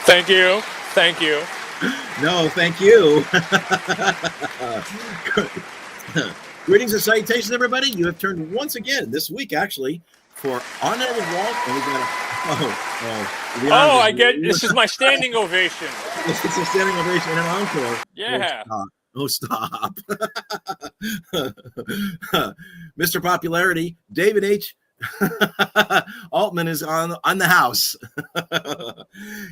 Thank you. Thank you. No, thank you. Greetings and salutations, everybody. You have turned once again this week, actually, for Unedited Walt, and we got to be honest, I get this is my standing ovation. it's a standing ovation and an encore. Yeah. Oh, stop. Mr. Popularity, David H. Altman is on the house.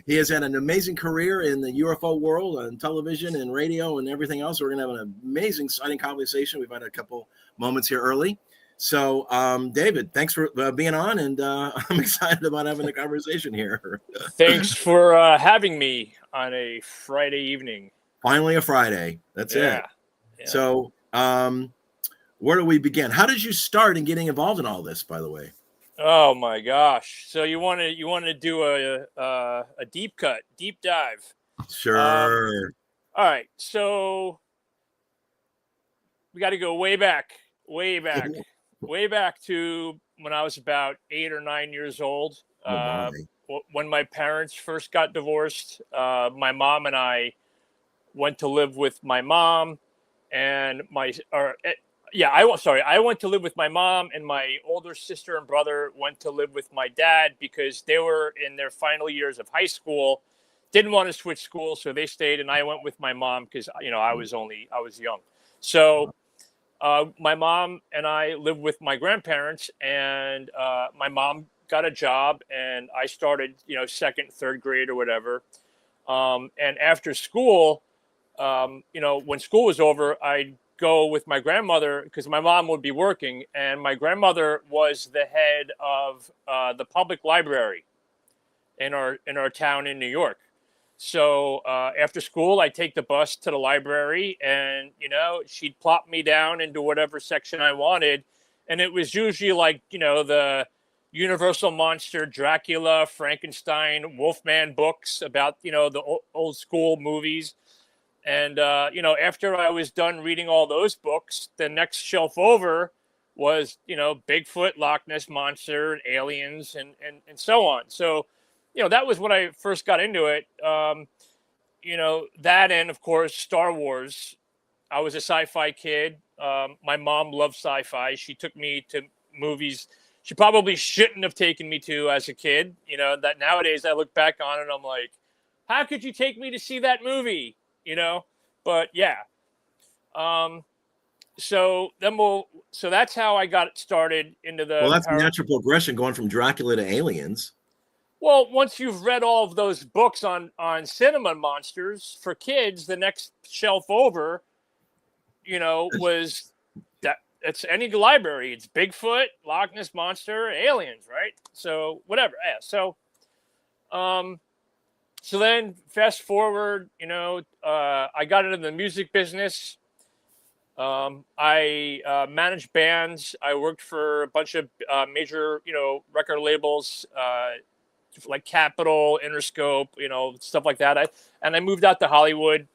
He has had an amazing career in the UFO world and television and radio and everything else. We're going to have an amazing, exciting conversation. We've had a couple moments here early. So, David, thanks for being on, and I'm excited about having a conversation here. Thanks for having me on a Friday evening. Finally a Friday. That's it. Yeah. So, where do we begin? How did you start in getting involved in all this, by the way? Oh my gosh! So you want to do a deep dive? Sure. All right. So we got to go way back to when I was about 8 or 9 years old. When my parents first got divorced, my mom and I went to live with my mom and I went to live with my mom, and my older sister and brother went to live with my dad because they were in their final years of high school, didn't want to switch schools, so they stayed, and I went with my mom because I was young. So my mom and I lived with my grandparents, and my mom got a job, and I started second, third grade or whatever, and after school, when school was over, I'd go with my grandmother because my mom would be working, and my grandmother was the head of the public library in our town in New York. So after school, I'd take the bus to the library, and she'd plop me down into whatever section I wanted, and it was usually like the Universal Monster, Dracula, Frankenstein, Wolfman books about the old school movies. And, after I was done reading all those books, the next shelf over was, Bigfoot, Loch Ness Monster, aliens, and so on. So, that was when I first got into it. That and, of course, Star Wars. I was a sci-fi kid. My mom loved sci-fi. She took me to movies she probably shouldn't have taken me to as a kid. That nowadays I look back on it and I'm like, how could you take me to see that movie? But yeah. So that's how I got started into the. Well, that's a natural progression going from Dracula to aliens. Well, once you've read all of those books on cinema monsters for kids, the next shelf over, was that it's any library. It's Bigfoot, Loch Ness Monster, aliens, right? So whatever. Yeah. So then fast forward, I got into the music business. I managed bands. I worked for a bunch of major, record labels like Capitol, Interscope, stuff like that. I moved out to Hollywood.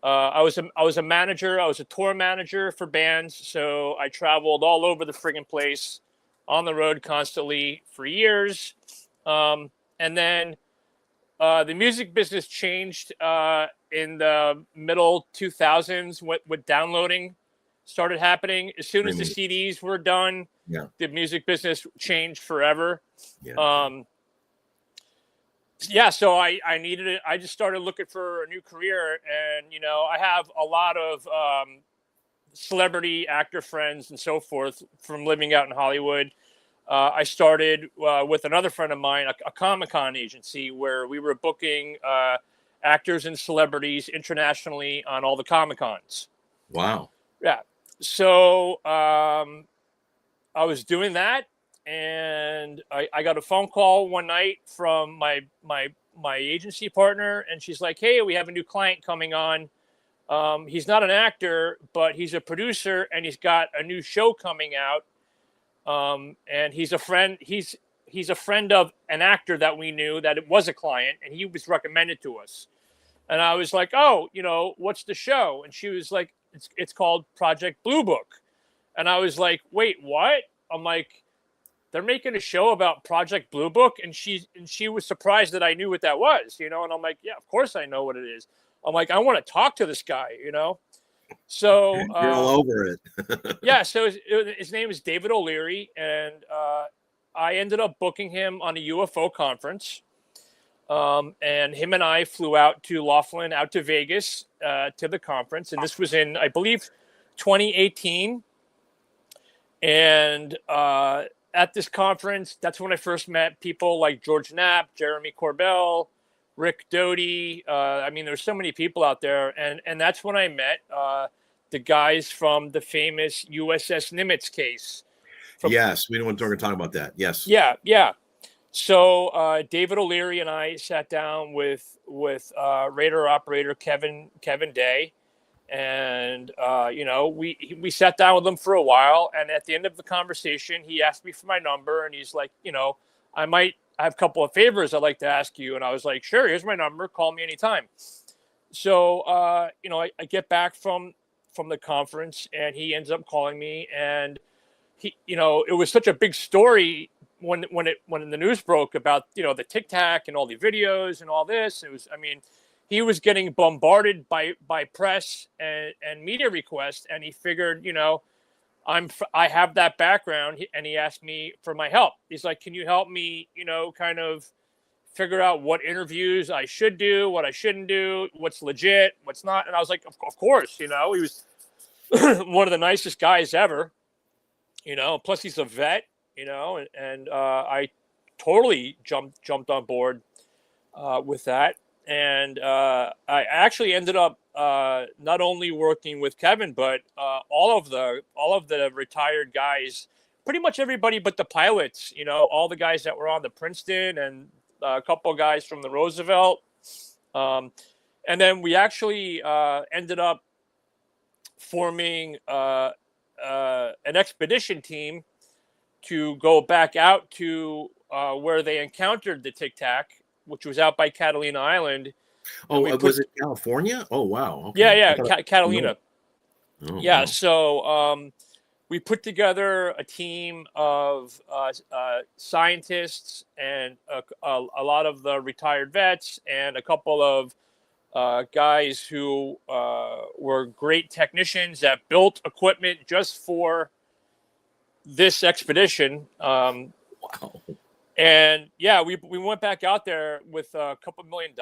I was a manager. I was a tour manager for bands. So I traveled all over the friggin' place on the road constantly for years. And then the music business changed in the middle 2000s with downloading started happening. As soon as the CDs were done, the music business changed forever. So I needed it. I just started looking for a new career, and I have a lot of celebrity actor friends and so forth from living out in Hollywood. I started with another friend of mine, a Comic-Con agency, where we were booking actors and celebrities internationally on all the Comic-Cons. Wow. Yeah. So I was doing that, and I got a phone call one night from my agency partner, and she's like, "Hey, we have a new client coming on. He's not an actor, but he's a producer, and he's got a new show coming out. And he's a friend. He's a friend of an actor that we knew that it was a client, and he was recommended to us." And I was like, "Oh, what's the show?" And she was like, "It's called Project Blue Book." And I was like, "Wait, what?" I'm like, they're making a show about Project Blue Book, and she was surprised that I knew what that was, you know. And I'm like, yeah, of course I know what it is. I'm like, I want to talk to this guy, you know. So You're all over it. yeah, so his name is David O'Leary, and I ended up booking him on a UFO conference. And him and I flew out to Laughlin, out to Vegas, to the conference. And this was in, I believe, 2018. And at this conference, that's when I first met people like George Knapp, Jeremy Corbell, Rick Doty. I mean, there's so many people out there. And that's when I met the guys from the famous USS Nimitz case. Yes, we don't want to talk about that. Yes. Yeah, yeah. So David O'Leary and I sat down with radar operator Kevin Day, and you know, we sat down with him for a while. And at the end of the conversation, he asked me for my number, and he's like, you know, I have a couple of favors I'd like to ask you. And I was like, sure, here's my number. Call me anytime. So you know, I get back from the conference, and he ends up calling me, and he, you know, it was such a big story when the news broke about, you know, the Tic Tac and all the videos and all this. It was, I mean, he was getting bombarded by press and media requests, and he figured, you know, I have that background, and he asked me for my help. He's like, can you help me, you know, kind of figure out what interviews I should do, what I shouldn't do, what's legit, what's not. And I was like, of course, you know, he was one of the nicest guys ever, you know, plus he's a vet, you know, and I totally jumped on board with that. And I actually ended up not only working with Kevin, but all of the retired guys, pretty much everybody but the pilots, you know, all the guys that were on the Princeton and a couple of guys from the Roosevelt. And then we actually ended up forming an expedition team to go back out to where they encountered the Tic Tac, which was out by Catalina Island. Oh, was it California? Oh, wow. Okay. Yeah, Catalina. No. Oh, yeah, wow. so we put together a team of scientists and a lot of the retired vets and a couple of guys who were great technicians that built equipment just for this expedition. Wow. And yeah, we went back out there with a couple $1 million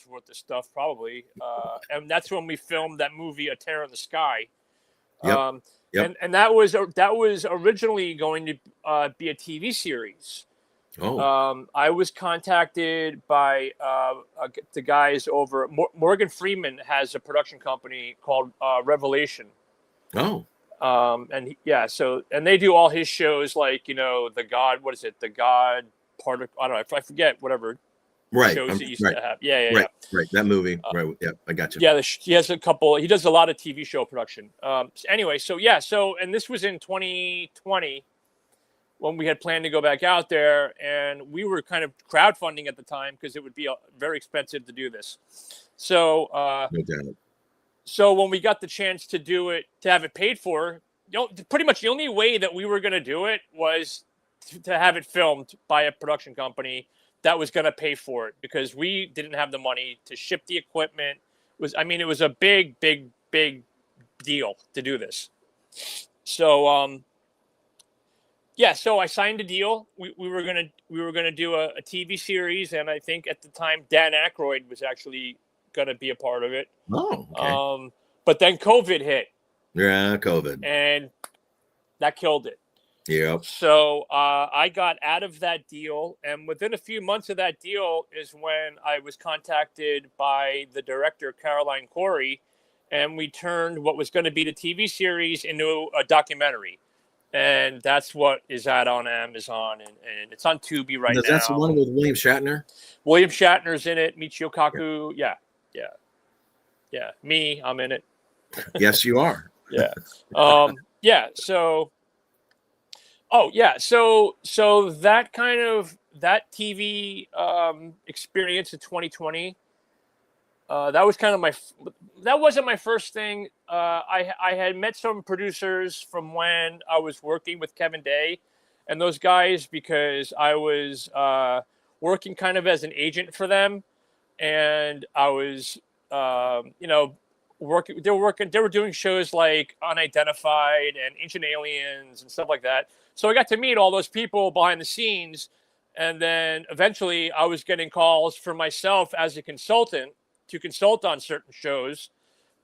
worth of stuff, probably. And that's when we filmed that movie, A Tear in the Sky. Yep. Yep. And that was originally going to be a TV series. Oh. I was contacted by the guys over Morgan Freeman has a production company called Revelation. Oh. And and they do all his shows, like, you know, The God part of, I don't know, I forget whatever shows he used to have. Yeah. Right. That movie. Right. Yeah. I got you. Yeah. He has he does a lot of TV show production. Anyway, and this was in 2020 when we had planned to go back out there, and we were kind of crowdfunding at the time because it would be very expensive to do this. So, no doubt. So when we got the chance to do it, to have it paid for, you know, pretty much the only way that we were going to do it was to have it filmed by a production company that was going to pay for it, because we didn't have the money to ship the equipment. It was a big deal to do this. So, so I signed a deal. We were gonna do a TV series, and I think at the time Dan Aykroyd was actually going to be a part of it. Oh, okay. But then COVID hit. Yeah, COVID. And that killed it. Yep. So I got out of that deal, and within a few months of that deal is when I was contacted by the director, Caroline Corey, and we turned what was going to be the TV series into a documentary. And that's what is out on Amazon, and it's on Tubi right now. That's the one with William Shatner? William Shatner's in it. Michio Kaku. Yeah. Me, I'm in it. Yes, you are. Yeah. So that kind of that TV experience in 2020. That was kind of that wasn't my first thing. I had met some producers from when I was working with Kevin Day, and those guys because I was working kind of as an agent for them, and I was, you know, working. They were working. They were doing shows like Unidentified and Ancient Aliens and stuff like that. So I got to meet all those people behind the scenes, and then eventually I was getting calls for myself as a consultant to consult on certain shows,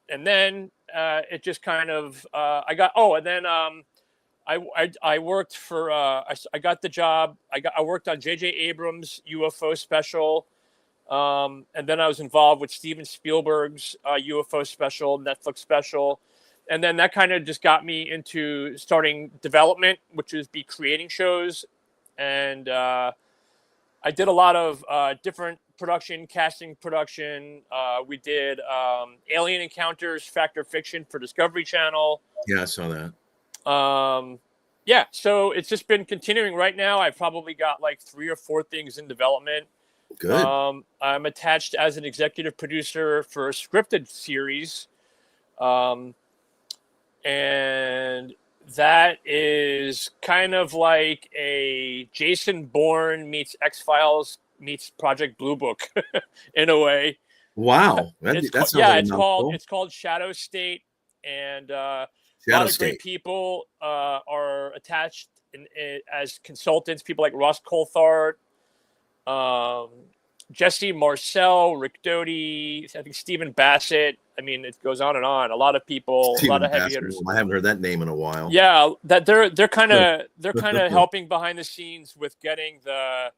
and then it just kind of I got and then I worked for I got the job. I worked on J.J. Abrams' UFO special. And then I was involved with Steven Spielberg's UFO special, Netflix special. And then that kind of just got me into starting development, which is be creating shows. And I did a lot of different production, casting production. We did Alien Encounters, Fact or Fiction for Discovery Channel. Yeah, I saw that. Yeah, so it's just been continuing. Right now, I've probably got like 3 or 4 things in development. Good. I'm attached as an executive producer for a scripted series. And that is kind of like a Jason Bourne meets X-Files meets Project Blue Book in a way. Wow. It's called Shadow State, and a lot of great people are attached as consultants. People like Ross Coulthard, Jesse Marcel, Rick Doty, I think Stephen Bassett. I mean, it goes on and on. A lot of people, a lot of heavy hitters. I haven't heard that name in a while. Yeah, that they're kind of helping behind the scenes with getting the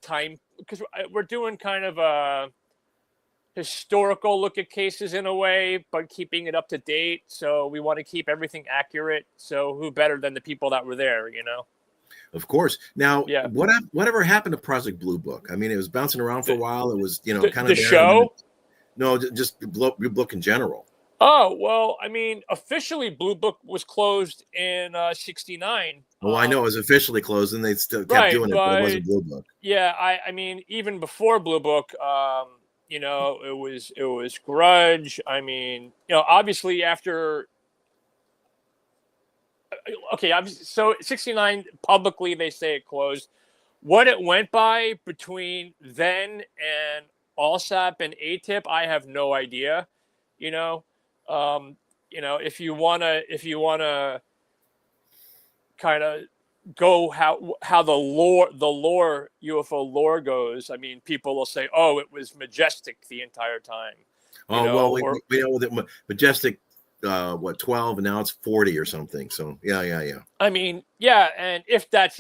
time, because we're doing kind of a historical look at cases in a way, but keeping it up to date. So we want to keep everything accurate. So who better than the people that were there, you know? Of course. Now, whatever happened to Project Blue Book? I mean, it was bouncing around for a while. It was, kind of the show. No, just Blue Book in general. Oh, well, I mean, officially Blue Book was closed in '69. Oh, I know it was officially closed, and they still kept doing it, but it wasn't Blue Book. Yeah, I mean, even before Blue Book, it was Grudge. I mean, obviously after. Okay, so '69 publicly they say it closed. What it went by between then and Allsap and ATIP, I have no idea. If you wanna kind of go how the lore UFO lore goes. I mean, people will say, "Oh, it was Majestic the entire time." We know that Majestic. 12, and now it's 40 or something. So yeah. I mean, yeah, and if that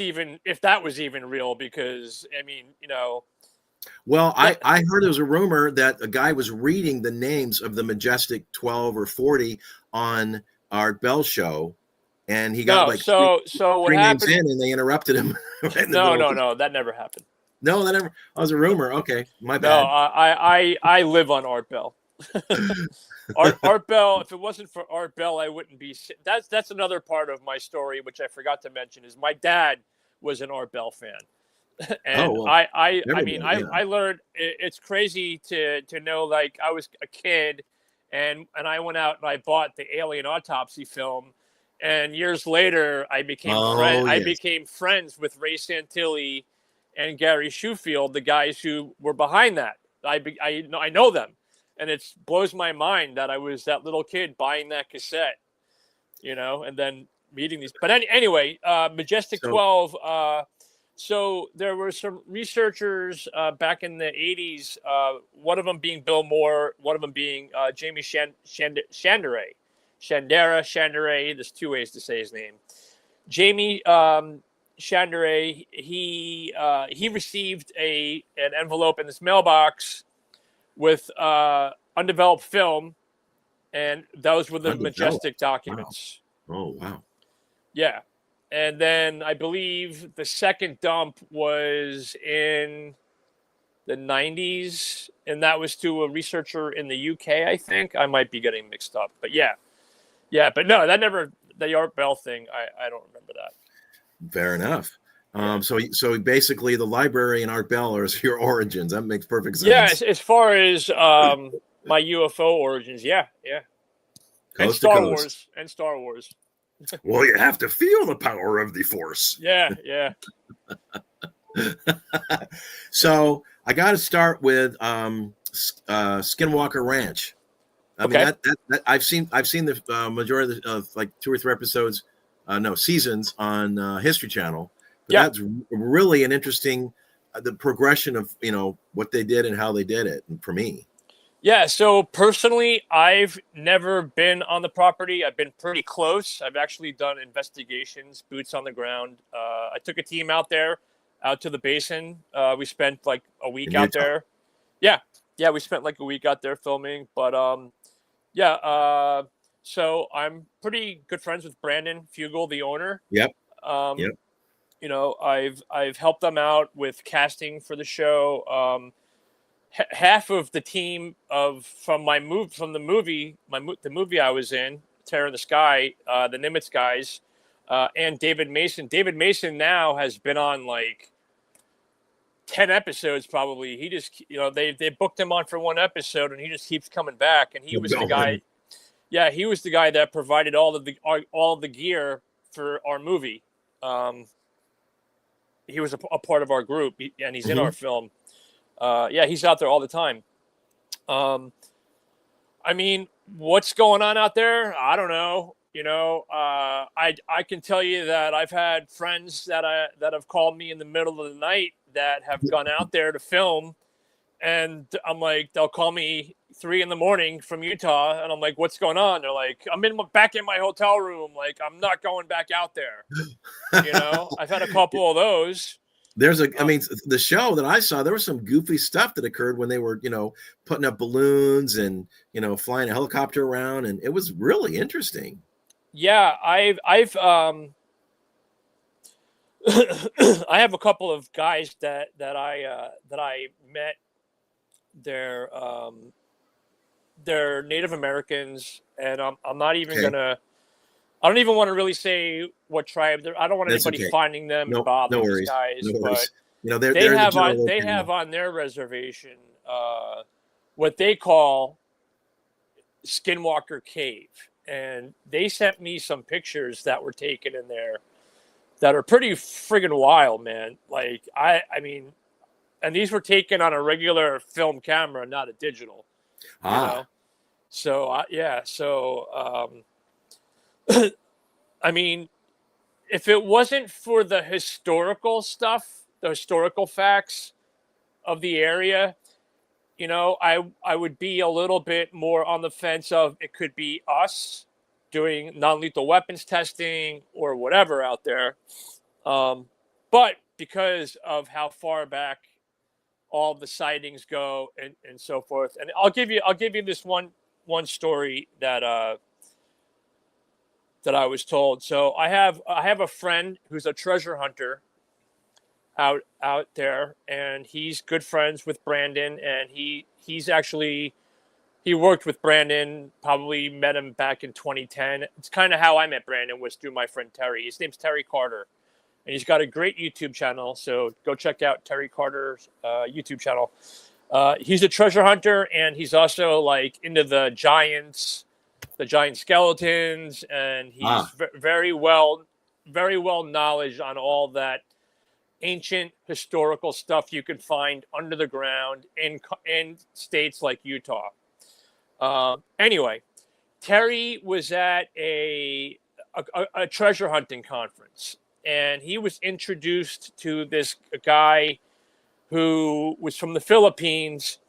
was even real, because I mean, Well, I heard there was a rumor that a guy was reading the names of the Majestic 12 or 40 on Art Bell show, and he got three names in, and they interrupted him. No, that never happened. No, that never. That was a rumor. Okay, my bad. No, I live on Art Bell. Art Bell. If it wasn't for Art Bell, I wouldn't be. That's another part of my story, which I forgot to mention. Is my dad was an Art Bell fan, and I learned. It's crazy to know. Like, I was a kid, and I went out and I bought the Alien Autopsy film, and years later I became I became friends with Ray Santilli and Gary Shufield, the guys who were behind that. I know them. And it blows my mind that I was that little kid buying that cassette, and then meeting these. But anyway, Majestic 12. So there were some researchers back in the 80s, one of them being Bill Moore, one of them being Jamie Shandera. There's 2 ways to say his name. Jamie Shandera, he received an envelope in his mailbox with undeveloped film, and those were the Majestic documents. Wow. Oh, wow. Yeah. And then I believe the second dump was in the 90s, and that was to a researcher in the UK, I think. I might be getting mixed up, but yeah. Yeah, but no, the Art Bell thing, I don't remember that. Fair enough. So basically the library and Art Bell are your origins. That makes perfect sense. Yeah, as far as my UFO origins, yeah. Coast and Star Wars. Well, you have to feel the power of the Force. Yeah, yeah. So I got to start with Skinwalker Ranch. I mean Okay. that I've seen the majority of like 2 or 3 episodes, no seasons on History Channel, but Yeah. that's really an interesting the progression of what they did and how they did it for me. Yeah, so personally, I've never been on the property. I've been pretty close. I've actually done investigations, boots on the ground. I took a team out there, out to the basin. We spent like a week In out Utah. there. Yeah, yeah, we spent like a week out there filming. But yeah. So I'm pretty good friends with Brandon Fugel, the owner. Yep. Um, Yep. I've helped them out with casting for the show. Half of the team from the movie the movie I was in, Terror in the Sky, the Nimitz guys, and David Mason. David Mason now has been on like 10 episodes probably. He just they booked him on for one episode and he just keeps coming back. And he Keep was the guy. going. Yeah, he was the guy that provided all of the gear for our movie. He was a part of our group, and he's in our Mhm. film. Yeah, he's out there all the time. I mean, what's going on out there? I don't know. I can tell you that I've had friends that have called me in the middle of the night that have gone out there to film, and I'm like, they'll call me 3 a.m. from Utah, and I'm like, what's going on? They're like, I'm back in my hotel room. Like, I'm not going back out there. I've had a couple of those. I mean, the show that I saw, there was some goofy stuff that occurred when they were, putting up balloons and, flying a helicopter around. And it was really interesting. Yeah, I've I have a couple of guys that I met. They're Native Americans, and I'm not even Okay. gonna. I don't even want to really say what tribe they're. I don't want That's anybody okay. finding them and No bothering these worries. guys, No but worries. They're the general they local. have on their reservation what they call Skinwalker Cave, and they sent me some pictures that were taken in there that are pretty friggin' wild, man. Like I mean, and these were taken on a regular film camera, not a digital. You know, so yeah, so I mean, if it wasn't for the historical stuff, the historical facts of the area, I would be a little bit more on the fence of it could be us doing non-lethal weapons testing or whatever out there. But because of how far back all the sightings go and so forth, and I'll give you this one story that I was told. So I have a friend who's a treasure hunter out there, and he's good friends with Brandon, and he worked with Brandon, probably met him back in 2010. It's kind of how I met Brandon, was through my friend Terry. His name's Terry Carter, and he's got a great YouTube channel, so go check out Terry Carter's YouTube channel. He's a treasure hunter, and he's also like into the giant skeletons, and he's very well knowledge on all that ancient historical stuff you can find under the ground in states like Utah. Anyway, Terry was at a treasure hunting conference, and he was introduced to this guy who was from the Philippines,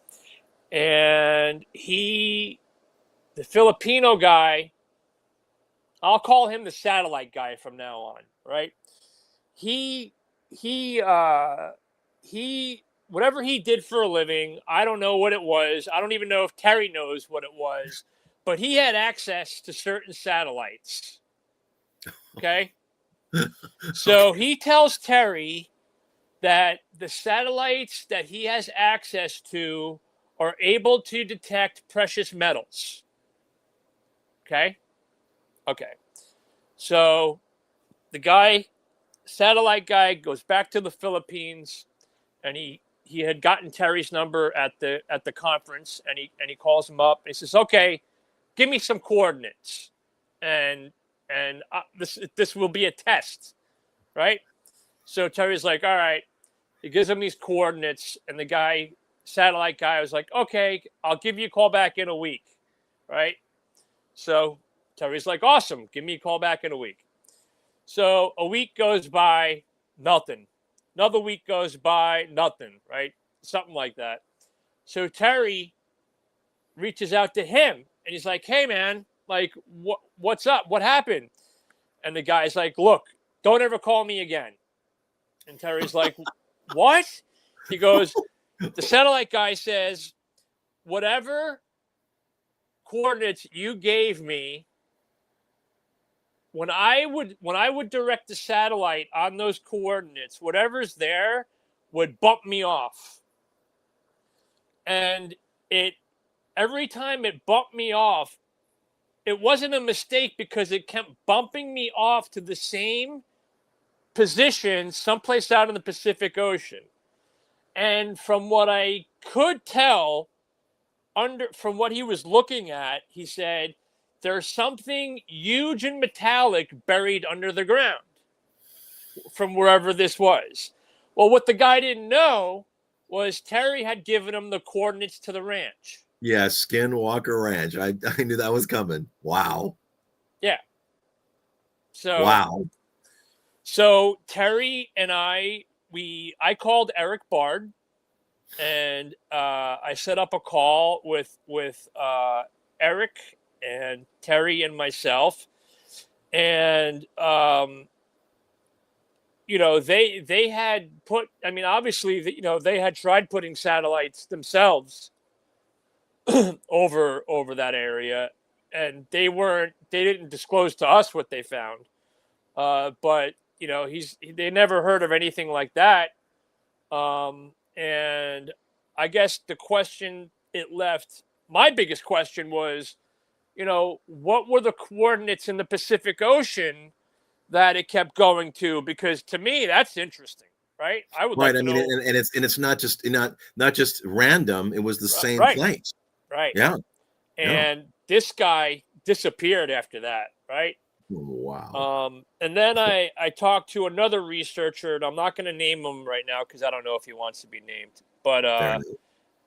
and the Filipino guy, I'll call him the satellite guy from now on, right? He whatever he did for a living, I don't know what it was. I don't even know if Terry knows what it was, but he had access to certain satellites. Okay? So he tells Terry that the satellites that he has access to are able to detect precious metals. Okay? Okay. So the satellite guy goes back to the Philippines, and he had gotten Terry's number at the conference, and he calls him up and he says, "Okay, give me some coordinates." And and this will be a test, right? So Terry's like, all right. He gives him these coordinates, and the satellite guy was like, okay, I'll give you a call back in a week, right? So Terry's like, awesome, give me a call back in a week. So a week goes by, nothing. Another week goes by, nothing, right? Something like that. So Terry reaches out to him, and he's like, hey, man, like, what's up? What happened? And the guy's like, look, don't ever call me again. And Terry's like, what? He goes, the satellite guy says, whatever coordinates you gave me, when I would direct the satellite on those coordinates, whatever's there would bump me off. And every time it bumped me off, it wasn't a mistake because it kept bumping me off to the same position someplace out in the Pacific Ocean. And from what I could tell, from what he was looking at, he said, there's something huge and metallic buried under the ground from wherever this was. Well, what the guy didn't know was Terry had given him the coordinates to the ranch. Yeah, Skinwalker Ranch. I knew that was coming. Wow. Yeah. So wow. So Terry and I called Eric Bard, and I set up a call with Eric and Terry and myself, and they had put. I mean, obviously, they had tried putting satellites themselves over that area, and they didn't disclose to us what they found, but they never heard of anything like that. And I guess the question it left, my biggest question was, what were the coordinates in the Pacific Ocean that it kept going to? Because to me, that's interesting, right? I would like to know. And it's not just random. It was the same place. Right. Yeah. And this guy disappeared after that, right? Wow. And then I talked to another researcher, and I'm not going to name him right now because I don't know if he wants to be named. But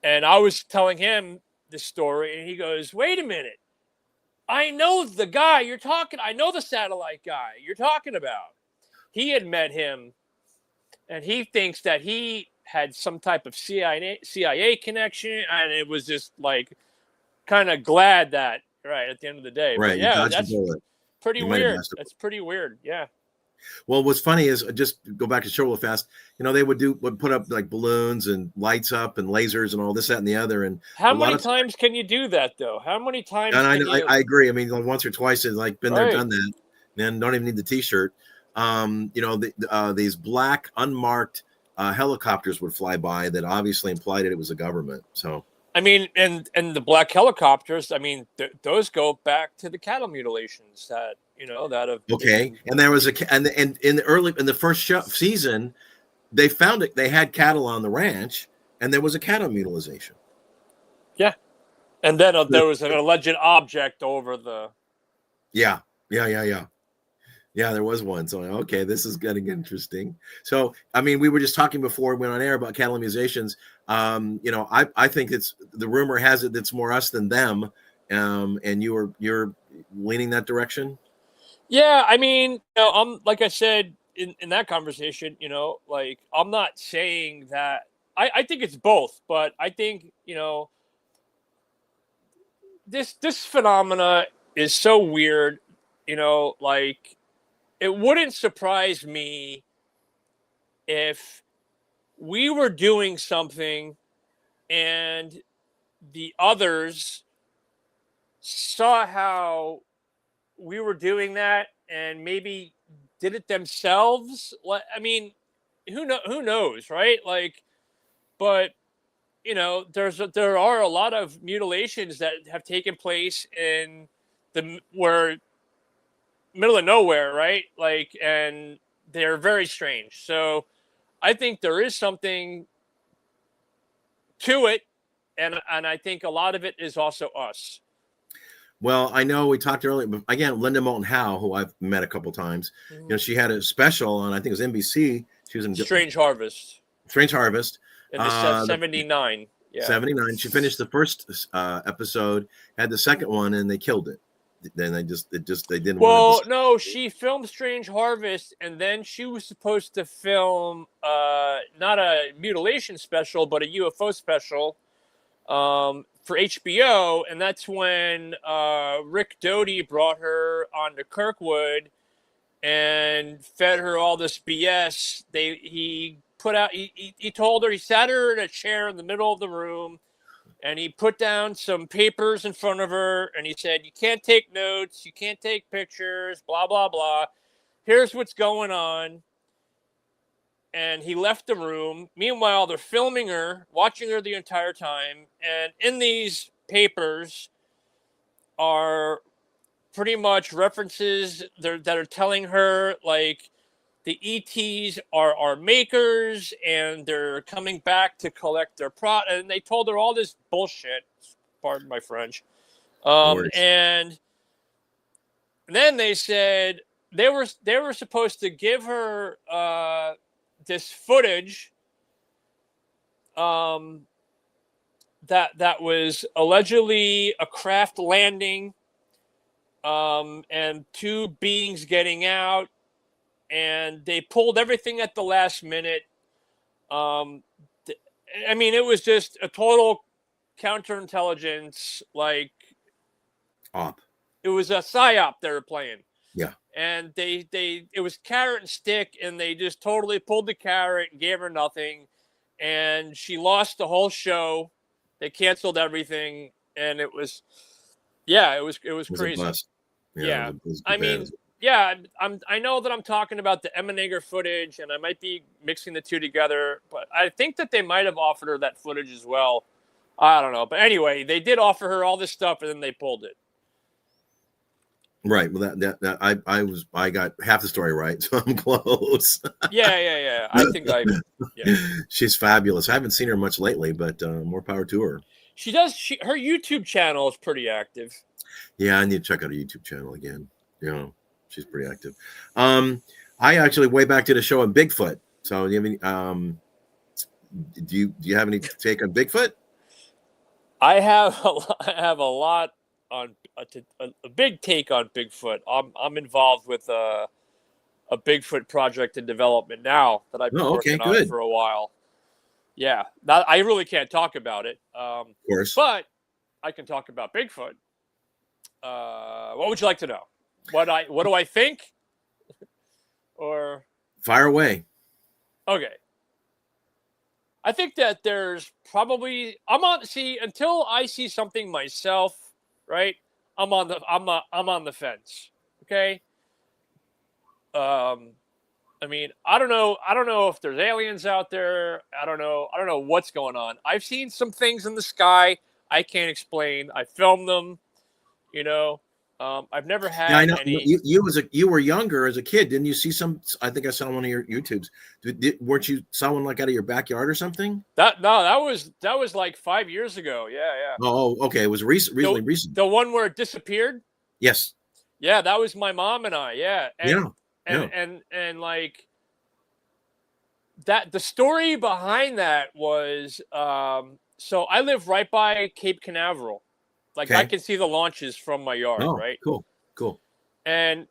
and I was telling him this story, and he goes, "Wait a minute, I know the guy you're talking. I know the satellite guy you're talking about. He had met him, and he thinks that he had some type of CIA connection, and it was just like kind of glad that right at the end of the day. Right? But yeah, that's pretty you weird. That's pretty weird. Yeah. Well, what's funny is, just go back to show real fast. They would put up like balloons and lights up and lasers and all this, that, and the other. And how many times can you do that though? How many times? And I agree. I mean, once or twice, it's like been there, done that. And don't even need the T-shirt. These black unmarked helicopters would fly by that obviously implied that it was a government. So I mean, and the black helicopters. I mean, those go back to the cattle mutilations that have. Okay, and there was and in the first season, they found it. They had cattle on the ranch, and there was a cattle mutilation. Yeah, and then there was an alleged object over the. Yeah. Yeah, there was one. So, okay, this is getting interesting. So, I mean, we were just talking before we went on air about cattle mutilations. I think the rumor has it it's more us than them. And you're leaning that direction. Yeah, I mean, I'm like I said in that conversation, like I'm not saying that. I think it's both, but I think this phenomena is so weird. Like. It wouldn't surprise me if we were doing something and the others saw how we were doing that and maybe did it themselves. I mean, who knows, right? Like, but there are a lot of mutilations that have taken place in where middle of nowhere, right? Like, and they're very strange. So I think there is something to it, and I think a lot of it is also us. Well, I know we talked earlier, but again, Linda Moulton Howe, who I've met a couple times, she had a special on, I think it was NBC. She was in Strange Harvest Strange Harvest. in the 79. Yeah. 79. She finished the first episode, had the second one, and they killed it. Then they didn't Well, want to. no, she filmed Strange Harvest, and then she was supposed to film not a mutilation special, but a UFO special for HBO, and that's when Rick Doty brought her onto Kirkwood and fed her all this BS. He told her, he sat her in a chair in the middle of the room, and he put down some papers in front of her, and he said, you can't take notes, you can't take pictures, blah, blah, blah. Here's what's going on. And he left the room. Meanwhile, they're filming her, watching her the entire time. And in these papers are pretty much references that are telling her, like, the ETs are our makers, and they're coming back to collect their product. And they told her all this bullshit. Pardon my French. And then they said they were supposed to give her this footage that was allegedly a craft landing and two beings getting out. And they pulled everything at the last minute. I mean, it was just a total counterintelligence, like op. It was a psyop they were playing. Yeah. And it was carrot and stick, and they just totally pulled the carrot and gave her nothing. And she lost the whole show. They canceled everything, and it was crazy. Yeah. I mean, yeah, I know that I'm talking about the Emmenager footage, and I might be mixing the two together, but I think that they might have offered her that footage as well. I don't know. But anyway, they did offer her all this stuff, and then they pulled it. Right. Well, I got half the story right, so I'm close. Yeah. She's fabulous. I haven't seen her much lately, but more power to her. Her YouTube channel is pretty active. Yeah, I need to check out her YouTube channel again. She's pretty active. I actually way back to the show on Bigfoot. So do you have any do you have any take on Bigfoot? I have a lot on a big take on Bigfoot. I'm involved with a Bigfoot project in development now that I've been working on for a while. Yeah, I really can't talk about it. Of course, but I can talk about Bigfoot. What would you like to know? What do I think? Or fire away. Okay. I think that there's probably until I see something myself, right? I'm on the fence. Okay. I mean, I don't know if there's aliens out there. I don't know what's going on. I've seen some things in the sky I can't explain. I filmed them, I've never had I know. any. You were younger as a kid, didn't you see some? I think I saw one of your YouTubes. Weren't you saw one like out of your backyard or something? That was like 5 years ago. Yeah. Oh, okay. It was recently recent. The one where it disappeared. Yes. Yeah, that was my mom and I. Yeah. And like that. The story behind that was so I live right by Cape Canaveral. Like, I can see the launches from my yard, right? Cool. And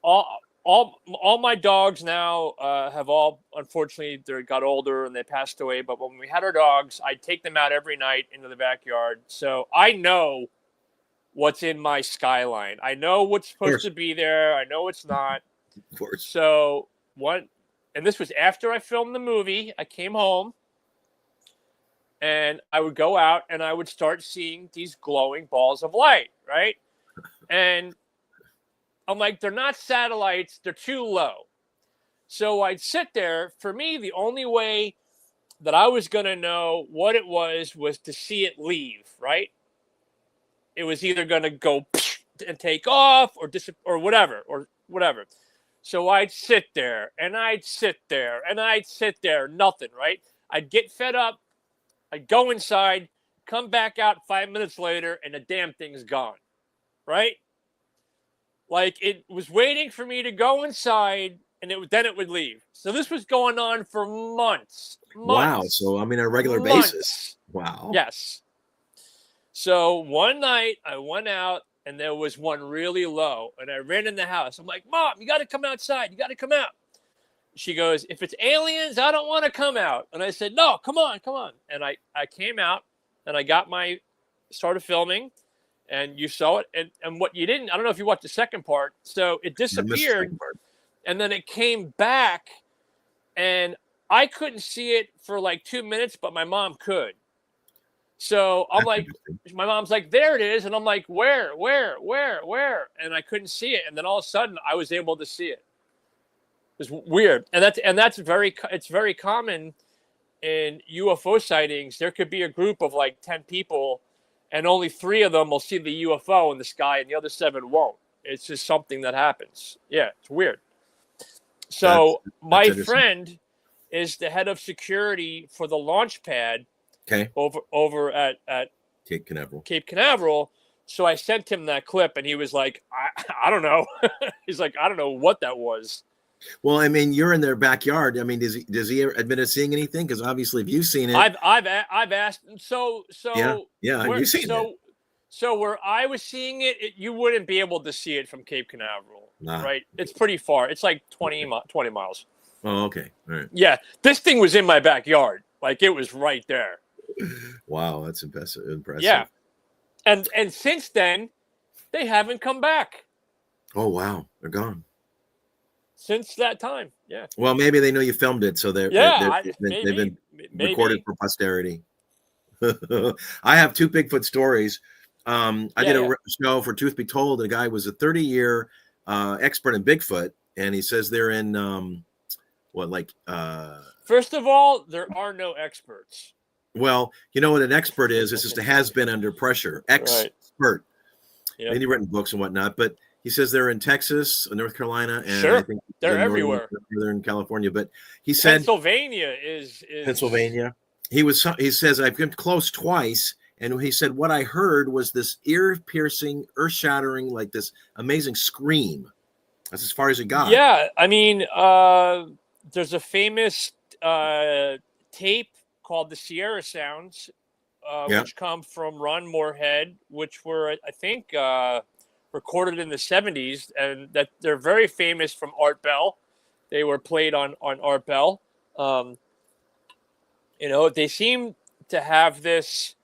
all my dogs now have unfortunately, they got older and they passed away. But when we had our dogs, I'd take them out every night into the backyard. So I know what's in my skyline. I know what's supposed to be there. I know what's not. Of course. So and this was after I filmed the movie. I came home. And I would go out and I would start seeing these glowing balls of light, right? And I'm like, they're not satellites. They're too low. So I'd sit there. For me, the only way that I was going to know what it was to see it leave, right? It was either going to go and take off or whatever. So I'd sit there and I'd sit there and I'd sit there. Nothing, right? I'd get fed up. I'd go inside, come back out 5 minutes later, and the damn thing's gone, right? Like, it was waiting for me to go inside, and then it would leave. So this was going on for months. Wow. So, I mean, on a regular basis. Wow. Yes. So one night I went out, and there was one really low, and I ran in the house. I'm like, Mom, you got to come outside. You got to come out. She goes, if it's aliens, I don't want to come out. And I said, no, come on. And I came out, and I started filming, and you saw it. And what you didn't, I don't know if you watched the second part. So it disappeared, and then it came back, and I couldn't see it for like 2 minutes, but my mom could. So I'm like, my mom's like, there it is. And I'm like, where? And I couldn't see it. And then all of a sudden I was able to see it. It was weird. And it's very common in UFO sightings. There could be a group of like 10 people, and only 3 of them will see the UFO in the sky, and the other 7 won't. It's just something that happens. Yeah, it's weird. So my friend is the head of security for the launch pad. Okay. Over at Cape Canaveral. So I sent him that clip, and he was like, I don't know. He's like, I don't know what that was. Well, I mean, you're in their backyard. I mean, does he admit to seeing anything? Because obviously, if you've seen it, I've asked. So yeah. You've seen it. So where I was seeing it, you wouldn't be able to see it from Cape Canaveral, right? It's pretty far. It's like 20 miles. Oh, okay. All right. Yeah, this thing was in my backyard. Like, it was right there. Wow, that's impressive. Yeah, and since then, they haven't come back. Oh wow, they're gone. Since that time, yeah. Well, maybe they know you filmed it, so they've been recorded for posterity. I have 2 Bigfoot stories. I did a show for Truth Be Told. The guy was a 30-year expert in Bigfoot, and he says they're in First of all, there are no experts. Well, you know what an expert is? This is the has been under pressure. Expert. Right. Yep. And he's written books and whatnot, but he says they're in Texas, North Carolina, and I think they're everywhere. Northern California. But he said Pennsylvania is Pennsylvania. He says I've been close twice, and he said what I heard was this ear-piercing, earth-shattering, like this amazing scream. That's as far as it got. Yeah, I mean, there's a famous tape called the Sierra Sounds, which come from Ron Moorhead, which were, I think, recorded in the 70s, and that they're very famous from Art Bell. They were played on Art Bell. They seem to have this,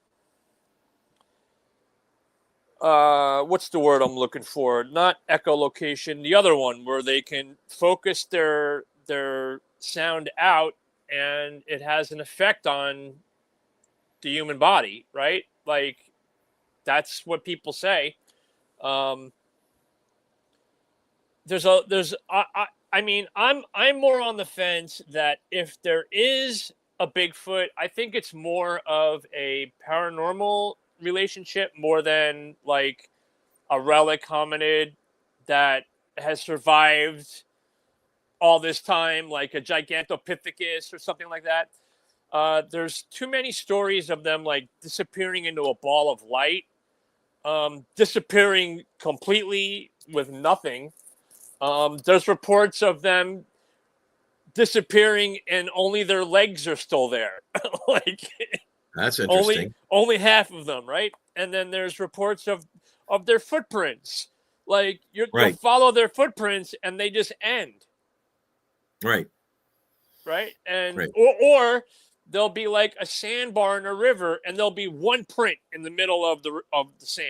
what's the word I'm looking for? Not echolocation, the other one, where they can focus their sound out, and it has an effect on the human body, right? Like, that's what people say. I'm more on the fence that if there is a Bigfoot, I think it's more of a paranormal relationship more than like a relic hominid that has survived all this time, like a Gigantopithecus or something like that. There's too many stories of them like disappearing into a ball of light, disappearing completely with nothing. There's reports of them disappearing and only their legs are still there. Like, that's interesting. Only half of them, right? And then there's reports of their footprints. Like, you'll follow their footprints and they just end. Right. And or there'll be like a sandbar in a river, and there'll be one print in the middle of the sand.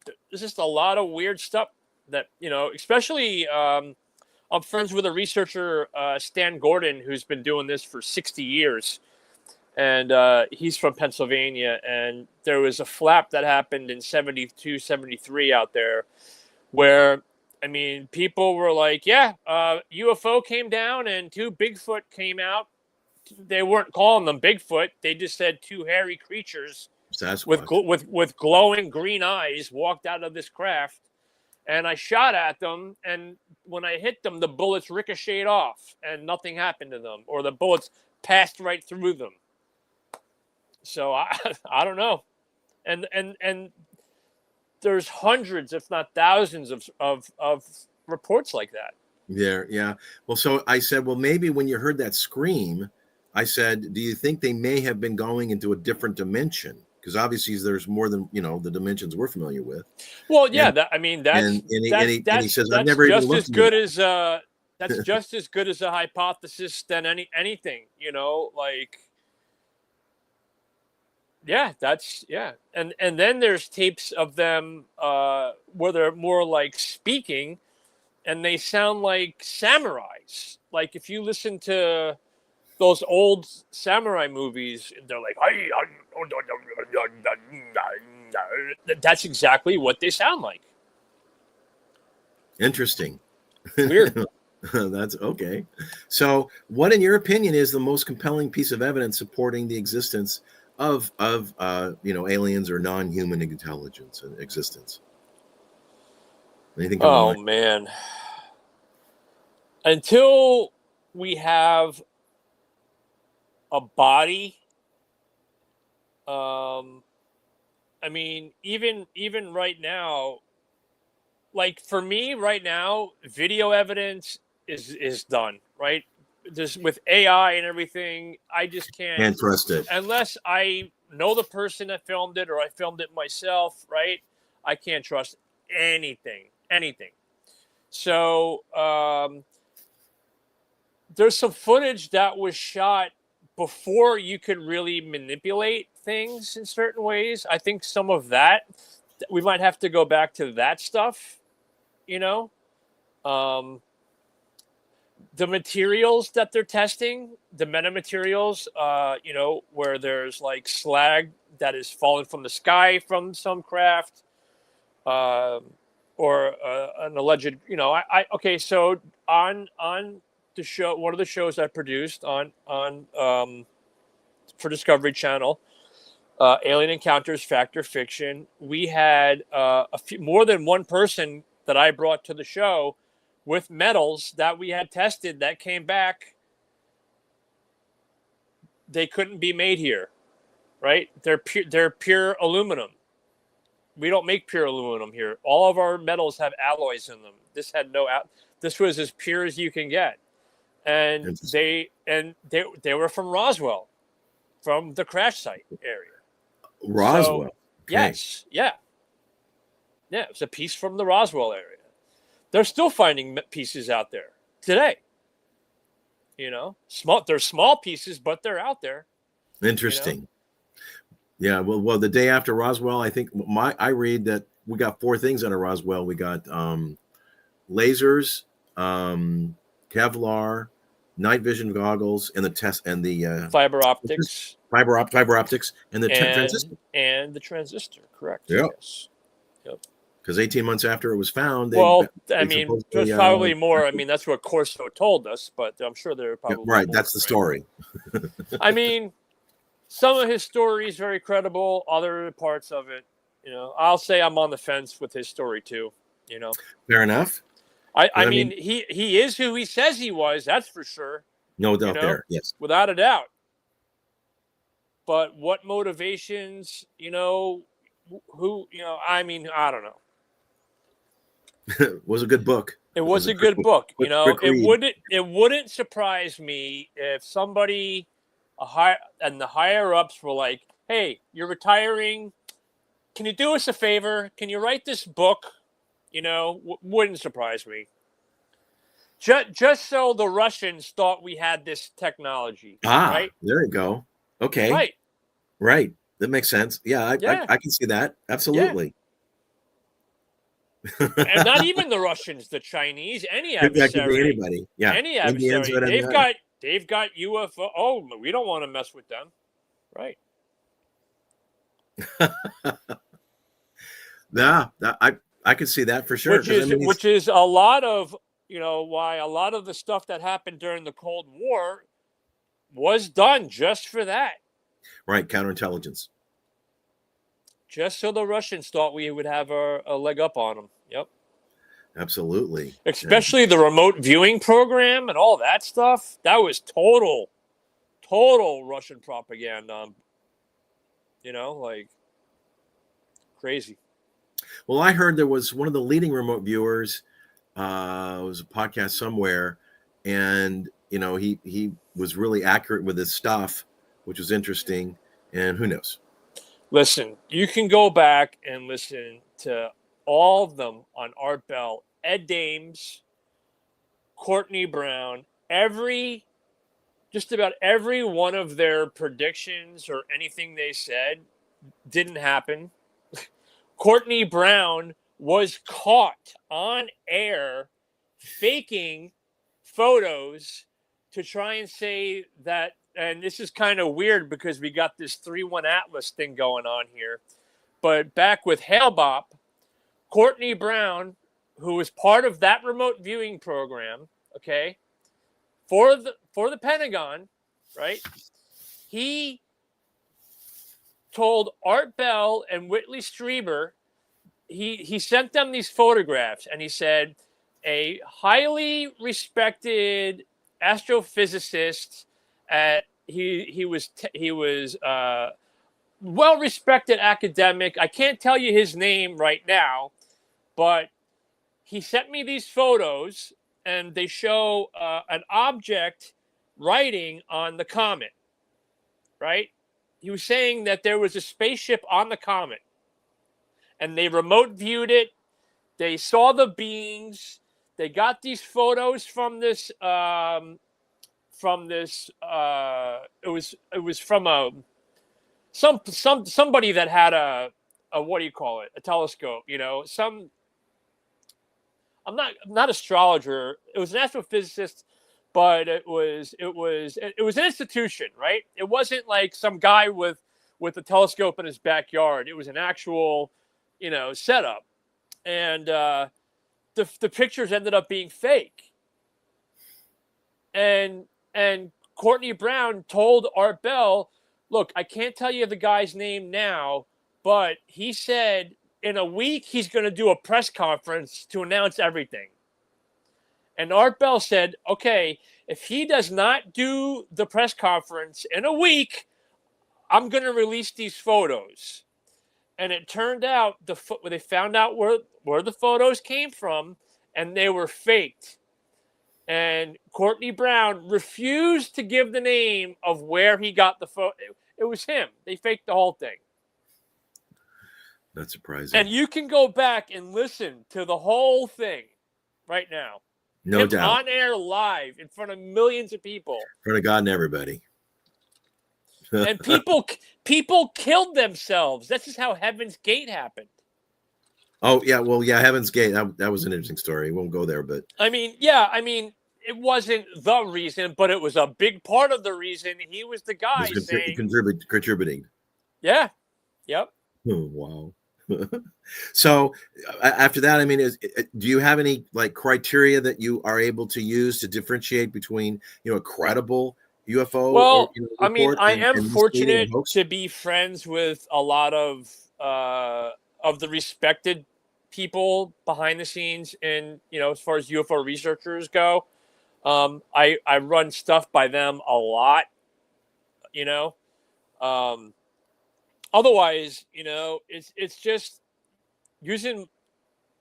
There's just a lot of weird stuff that, especially I'm friends with a researcher, Stan Gordon, who's been doing this for 60 years. And he's from Pennsylvania. And there was a flap that happened in 72, 73 out there where, I mean, people were like, UFO came down and 2 Bigfoot came out. They weren't calling them Bigfoot. They just said 2 hairy creatures with glowing green eyes walked out of this craft. And I shot at them. And when I hit them, the bullets ricocheted off and nothing happened to them, or the bullets passed right through them. So I don't know. And there's hundreds, if not thousands, of reports like that. Yeah. Well, so I said, well, maybe when you heard that scream, I said, do you think they may have been going into a different dimension? Because obviously there's more than, the dimensions we're familiar with. Well, yeah, And he says, I've that's never even just looked as into good that. as that's just as good as a hypothesis than anything, like. Yeah, and then there's tapes of them where they're more like speaking, and they sound like samurais. Like if you listen to those old samurai movies, they're like, that's exactly what they sound like. Interesting. Weird. That's okay. So, what, in your opinion, is the most compelling piece of evidence supporting the existence of aliens or non-human intelligence and existence? Anything come to mind? Man. Until we have a body, I mean, even right now, like for me right now, video evidence is done, right? Just with AI and everything, I just Can't trust it. unless I know the person that filmed it or I filmed it myself, right? I can't trust anything. So there's some footage that was shot before you could really manipulate things in certain ways. I think some of that, we might have to go back to that stuff, the materials that they're testing, the metamaterials, where there's like slag that is fallen from the sky from some craft, or an alleged, okay. So on the show, one of the shows I produced on for Discovery Channel, Alien Encounters Fact or Fiction, we had more than one person that I brought to the show with metals that we had tested that came back. They couldn't be made here, right? They're pure aluminum. We don't make pure aluminum here. All of our metals have alloys in them. This had no. This was as pure as you can get, and they were from Roswell, from the crash site area. Roswell. So, okay. Yes. Yeah. It's a piece from the Roswell area. They're still finding pieces out there today. They're small pieces, but they're out there. Interesting. Yeah. Well, the day after Roswell, I think I read that we got 4 things out of Roswell. We got lasers, Kevlar, night vision goggles, and the fiber optics. Fiber optics, and the transistor. And the transistor, correct. Yep. Yes. Yep. Because 18 months after it was found, there's probably more. I mean, that's what Corso told us, but I'm sure there are probably right. more, That's the story. I mean, some of his story is very credible. Other parts of it, I'll say I'm on the fence with his story too. Fair enough. I mean, he is who he says he was. That's for sure. No doubt there. Yes, without a doubt. But what motivations? Who? I mean, I don't know. It was a good book. It was a good book. It wouldn't surprise me if somebody the higher ups were like, "Hey, you're retiring. Can you do us a favor? Can you write this book?" Wouldn't surprise me. Just so the Russians thought we had this technology. Right? There you go. Okay. Right. That makes sense. Yeah, I can see that. Absolutely. Yeah. And not even the Russians, the Chinese, any adversary. That could be anybody. Yeah. Any adversary. They've got UFO. Oh, we don't want to mess with them. Right. Yeah, I could see that for sure. Which is a lot of, why a lot of the stuff that happened during the Cold War was done just for that. Right, counterintelligence. Just so the Russians thought we would have a leg up on them. Yep. Absolutely. Especially the remote viewing program and all that stuff. That was total Russian propaganda Like crazy. Well, I heard there was one of the leading remote viewers. It was a podcast somewhere, and he was really accurate with his stuff, which was interesting. And who knows? Listen, you can go back and listen to all of them on Art Bell, Ed Dames, Courtney Brown, just about every one of their predictions or anything they said didn't happen. Courtney Brown was caught on air faking photos to try and say that, and this is kind of weird because we got this 3-1 Atlas thing going on here. But back with Hail Bop, Courtney Brown, who was part of that remote viewing program, okay, for the Pentagon, right? He told Art Bell and Whitley Strieber, he sent them these photographs, and he said a highly respected astrophysicist he was well respected academic. I can't tell you his name right now, but he sent me these photos, and they show an object riding on the comet, right? He was saying that there was a spaceship on the comet, and they remote viewed it. They saw the beings. They got these photos from this. It was from somebody that had a what do you call it? A telescope. I'm not astrologer. It was an astrophysicist, but it was an institution, right? It wasn't like some guy with a telescope in his backyard. It was an actual, setup, and the pictures ended up being fake. And Courtney Brown told Art Bell, "Look, I can't tell you the guy's name now, but he said in a week he's going to do a press conference to announce everything." And Art Bell said, "Okay, if he does not do the press conference in a week, I'm going to release these photos." And it turned out they found out where the photos came from, and they were faked. And Courtney Brown refused to give the name of where he got the photo. It was him. They faked the whole thing. That's surprising. And you can go back and listen to the whole thing right now. No doubt. On air live in front of millions of people. In front of God and everybody. And people killed themselves. This is how Heaven's Gate happened. Oh, yeah. Well, yeah, Heaven's Gate. That was an interesting story. We won't go there, but. It wasn't the reason, but it was a big part of the reason. He was the guy contributing. Yeah. Yep. Oh, wow. So after that, do you have any criteria that you are able to use to differentiate between, a credible UFO? Well, I am fortunate to be friends with a lot of the respected people behind the scenes in, as far as UFO researchers go. I run stuff by them a lot, otherwise, it's just using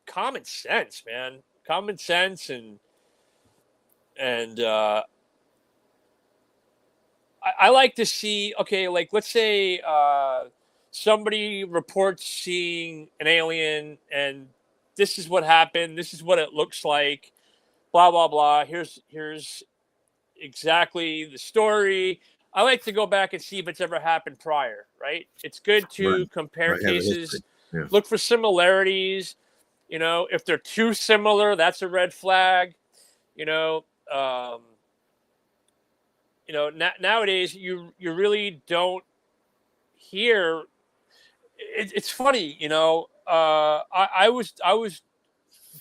common sense, man. Common sense and I like to see, okay, like let's say somebody reports seeing an alien and this is what happened, this is what it looks like, blah, blah, blah. Here's exactly the story. I like to go back and see if it's ever happened prior, right? It's good to compare cases, look for similarities. If they're too similar, that's a red flag. Nowadays you really don't hear. It's funny, I was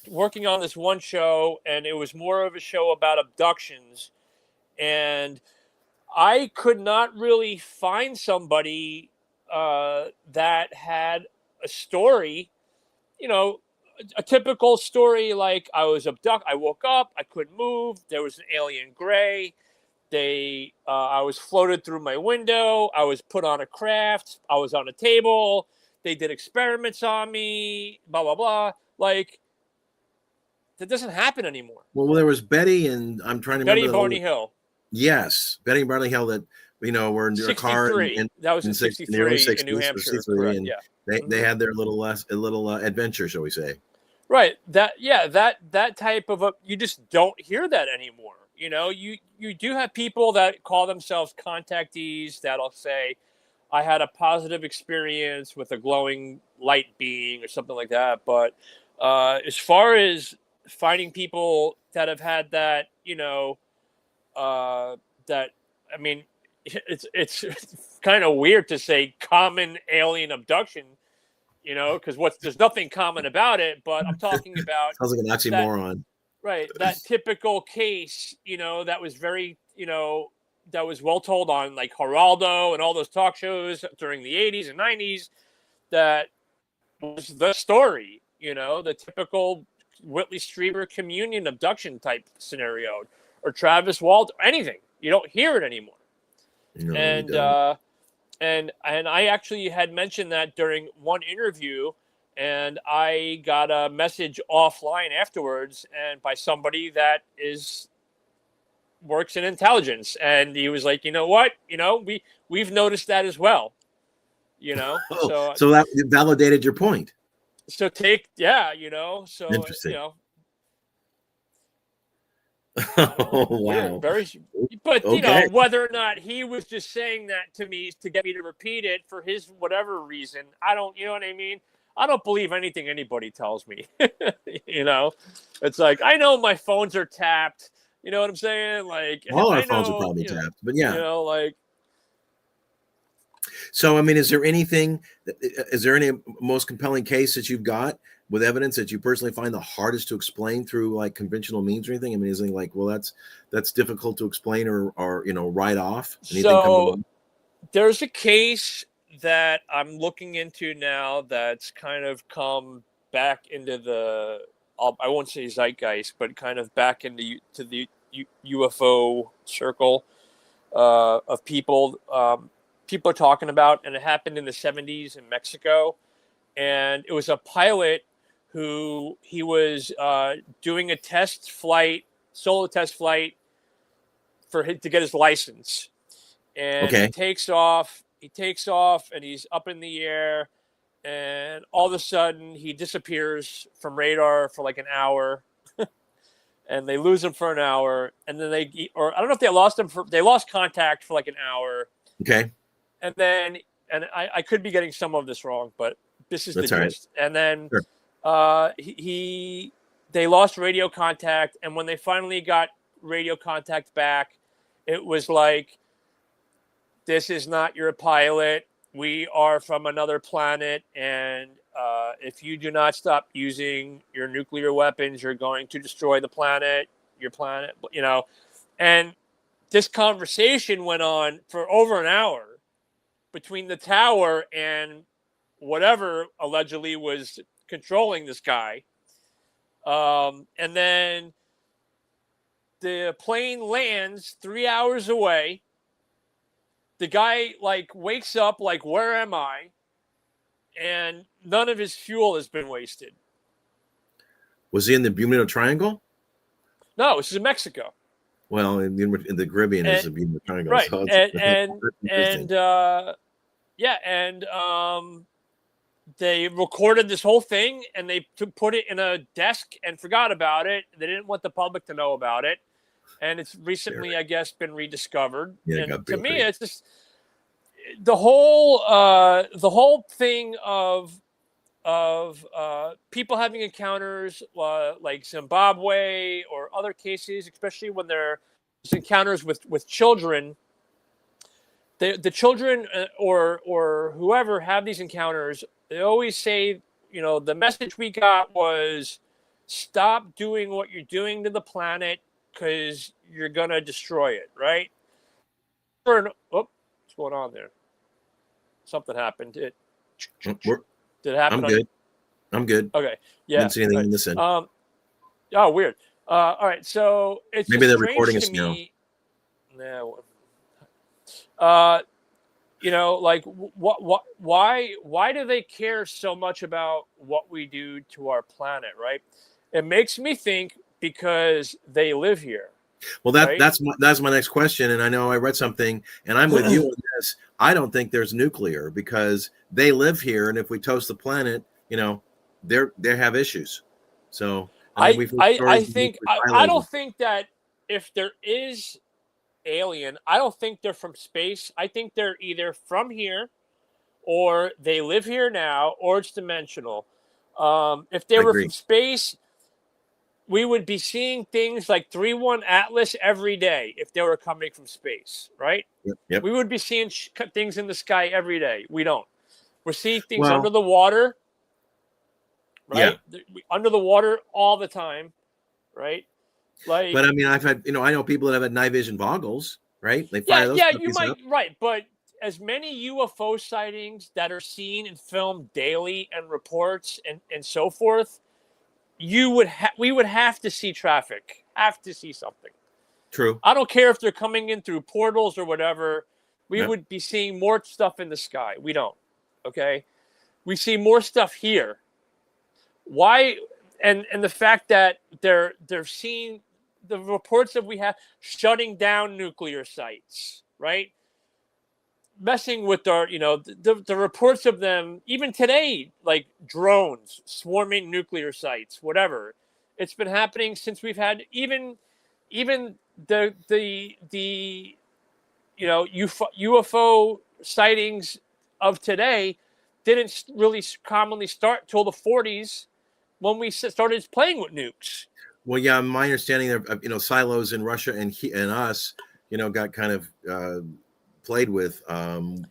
working on this one show, and it was more of a show about abductions, and I could not really find somebody that had a story, a typical story like I was abducted, I woke up, I couldn't move, there was an alien gray, I was floated through my window. I was put on a craft. I was on a table. They did experiments on me. Blah blah blah. Like that doesn't happen anymore. Well, there was Betty, and I'm trying to Betty remember and Barney Hill. Yes, Betty and Barney Hill. That were in a car. 63. That was in the 63 early in New 60s, Hampshire. 63, Correct. and Yeah. they had their little adventure, shall we say? Right. That type of you just don't hear that anymore. You know, you do have people that call themselves contactees that'll say, I had a positive experience with a glowing light being or something like that. But as far as finding people that have had that, that, I mean, it's kind of weird to say common alien abduction, because there's nothing common about it, but I'm talking about sounds like an oxymoron. Right. That typical case, that was very, that was well told on like Geraldo and all those talk shows during the 80s and 90s. That was the story, the typical Whitley Strieber communion abduction type scenario, or Travis Walt, anything. You don't hear it anymore. No, and I actually had mentioned that during one interview, and I got a message offline afterwards, and by somebody that works in intelligence, and he was like, you know what, we've noticed that as well, so that validated your point. So Interesting. Oh, wow. Very, but okay. whether or not he was just saying that to me to get me to repeat it for his whatever reason, I don't, you know what I mean? I don't believe anything anybody tells me. It's like, I know my phones are tapped. You know what I'm saying? Like, all our phones are probably tapped, but yeah. Like. So, I mean, is there any most compelling case that you've got with evidence that you personally find the hardest to explain through like conventional means or anything? I mean, is it like, well, that's difficult to explain or write off? So there's a case that I'm looking into now that's kind of come back into the, I won't say zeitgeist, but kind of back into the UFO circle of people. People are talking about, and it happened in the 70s in Mexico. And it was a pilot who he was doing a solo test flight to get his license. And he takes off and he's up in the air, and all of a sudden he disappears from radar for like an hour. And they lose him for an hour, and then I don't know if they lost him they lost contact for like an hour. Okay. And then, I could be getting some of this wrong, but this is the gist. Right. And then they lost radio contact, and when they finally got radio contact back, it was like, this is not your pilot. We are from another planet, and if you do not stop using your nuclear weapons, you're going to destroy the planet, your planet, And this conversation went on for over an hour between the tower and whatever allegedly was controlling this guy. And then the plane lands 3 hours away. The guy wakes up like, where am I? And none of his fuel has been wasted. Was he in the Bermuda Triangle? No, this is in Mexico. Well, in the Caribbean is the Bermuda Triangle. Right. So they recorded this whole thing, and they put it in a desk and forgot about it. They didn't want the public to know about it. And it's recently, I guess, been rediscovered. Yeah, and to me, it's just the whole thing of people having encounters like Zimbabwe or other cases, especially when there's encounters with children. The children or whoever have these encounters, they always say, the message we got was, stop doing what you're doing to the planet, because you're going to destroy it, right? What's going on there? Something happened. Did it happen? I'm good. Okay. Yeah. Didn't see anything in this end. Oh, weird. All right. So it's maybe they're recording us now. No. Like why do they care so much about what we do to our planet, right? It makes me think because they live here, Well, right? that's my next question, and I know I read something, and I'm with you on this. I don't think there's nuclear because they live here, and if we toast the planet, they have issues. So, I mean, we've heard I stories of think nuclear I highways. don't think that if there is alien, I don't think they're from space. I think they're either from here or they live here now, or it's dimensional. If they I were from agree. space, we would be seeing things like 3-1 Atlas every day if they were coming from space, right? Yep. Yep. We would be seeing things in the sky every day. We don't. We're seeing things under Well, the water, yeah, right? Under the water all the time, right? Like, but I mean, I know people that have had night vision goggles, right? They yeah, fire those yeah, you puppies might, up. right. But as many UFO sightings that are seen and filmed daily and reports and so forth, we would have to see traffic, have to see something. True. I don't care if they're coming in through portals or whatever. We Yep. would be seeing more stuff in the sky. We don't. Okay. We see more stuff here. Why? And the fact that they're seeing the reports that we have shutting down nuclear sites, right? Messing with our, the reports of them even today, like drones swarming nuclear sites, whatever. It's been happening since we've had even the UFO sightings of today didn't really commonly start till the 40s when we started playing with nukes. Well, yeah, my understanding of silos in Russia and us, got kind of played Here